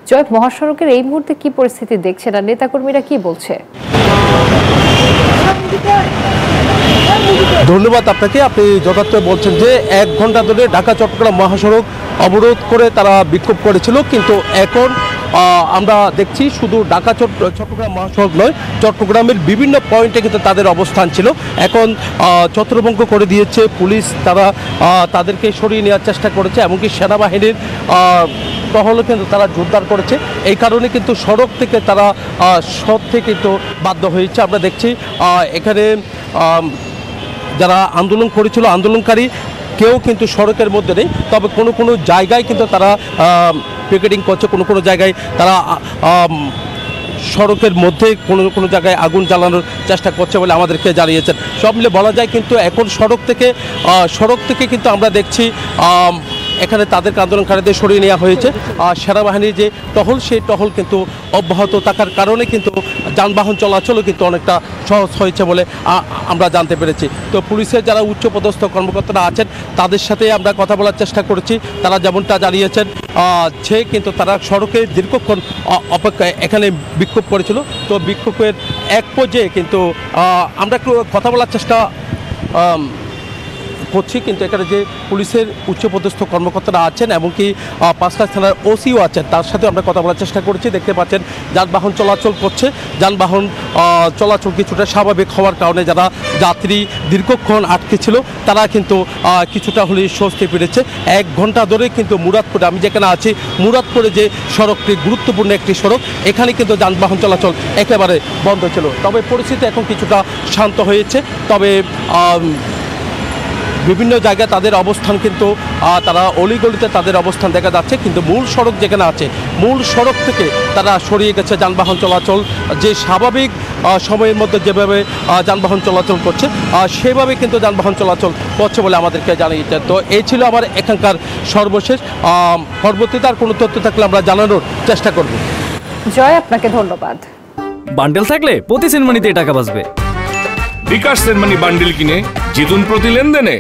জয়, মহাসড়কের এই মুহূর্তে কি পরিস্থিতি দেখছেন আর নেতাকর্মীরা কি বলছে? ধন্যবাদ আপনাকে। আপনি যথার্থ বলছেন যে 1 ঘন্টা ধরে ঢাকা চট্টগ্রাম মহাসড়ক অবরোধ করে তারা বিক্ষোভ করেছিল, কিন্তু এখন আমরা দেখছি শুধু ঢাকা চট্টগ্রাম মহাসড়ক নয়, চট্টগ্রামের বিভিন্ন পয়েন্টে কিন্তু তাদের অবস্থান ছিল। এখন ছত্রভঙ্গ করে দিয়েছে পুলিশ, তারা তাদেরকে সরিয়ে নেওয়ার চেষ্টা করেছে, এমনকি সেনাবাহিনীর টহলও কিন্তু তারা জোরদার করেছে। এই কারণে কিন্তু সড়ক থেকে তারা সরতে কিন্তু বাধ্য হয়েছে। আমরা দেখছি এখানে যারা আন্দোলন করেছিল, আন্দোলনকারী কেউ কিন্তু সড়কের মধ্যে নেই, তবে কোনো কোনো জায়গায় কিন্তু তারা পিকেটিং করছে, কোনো কোনো জায়গায় তারা সড়কের মধ্যে কোনো কোনো জায়গায় আগুন জ্বালানোর চেষ্টা করছে বলে আমাদেরকে জানিয়েছেন। সব মিলে বলা যায় কিন্তু এখন সড়ক থেকে কিন্তু আমরা দেখছি এখানে তাদেরকে আন্দোলনকারীদের সরিয়ে নেওয়া হয়েছে। সেনাবাহিনীর যে টহল, সেই টহল কিন্তু অব্যাহত থাকার কারণে কিন্তু যানবাহন চলাচলও কিন্তু অনেকটা সহজ হয়েছে বলে আমরা জানতে পেরেছি। তো পুলিশের যারা উচ্চপদস্থ কর্মকর্তারা আছেন তাদের সাথে আমরা কথা বলার চেষ্টা করেছি। তারা যেমনটা জানিয়েছেন যে কিন্তু তারা সড়কে দীর্ঘক্ষণ অপেক্ষায় এখানে বিক্ষোভ করেছিল। তো বিক্ষোভের এক পর্যায়ে কিন্তু আমরা একটু কথা বলার চেষ্টা করছি, কিন্তু এখানে যে পুলিশের উচ্চপদস্থ কর্মকর্তারা আছেন এমনকি পাঁচলাখ থানার ওসিও আছেন, তার সাথে আমরা কথা বলার চেষ্টা করেছি। দেখতে পাচ্ছেন যানবাহন চলাচল করছে, যানবাহন চলাচল কিছুটা স্বাভাবিক হওয়ার কারণে যারা যাত্রী দীর্ঘক্ষণ আটকে ছিল তারা কিন্তু কিছুটা হলেই স্বস্তি পেরেছে। 1 ঘন্টা ধরে কিন্তু মুরাদপুরে, আমি যেখানে আছি মুরাদপুরে যে সড়কটি গুরুত্বপূর্ণ একটি সড়ক, এখানে কিন্তু যানবাহন চলাচল একেবারে বন্ধ ছিল। তবে পরিস্থিতি এখন কিছুটা শান্ত হয়েছে। তবে বিভিন্ন জায়গায় তাদের অবস্থান কিন্তু তারা অলিগলিতে তাদের অবস্থান দেখা যাচ্ছে, কিন্তু মূল সড়ক যেখানে আছে মূল সড়ক থেকে তারা সরিয়ে গেছে। যানবাহন চলাচল যে স্বাভাবিক সময়ের মধ্যে যেভাবে যানবাহন চলাচল করছে সেভাবে কিন্তু যানবাহন চলাচল করছে বলে আমাদেরকে জানিয়েছে। তো এই ছিল আমার এখানকার সর্বশেষ। পরবর্তীতে আর কোনো তথ্য থাকলে আমরা জানানোর চেষ্টা করব। জয়, আপনাকে ধন্যবাদ। বান্ডেল থাকলে প্রতি সেনমানিতে টাকা বাঁচবে। বিকাশ সেনমানি বান্ডেল কিনে জিতুন প্রতি লেনদেনে।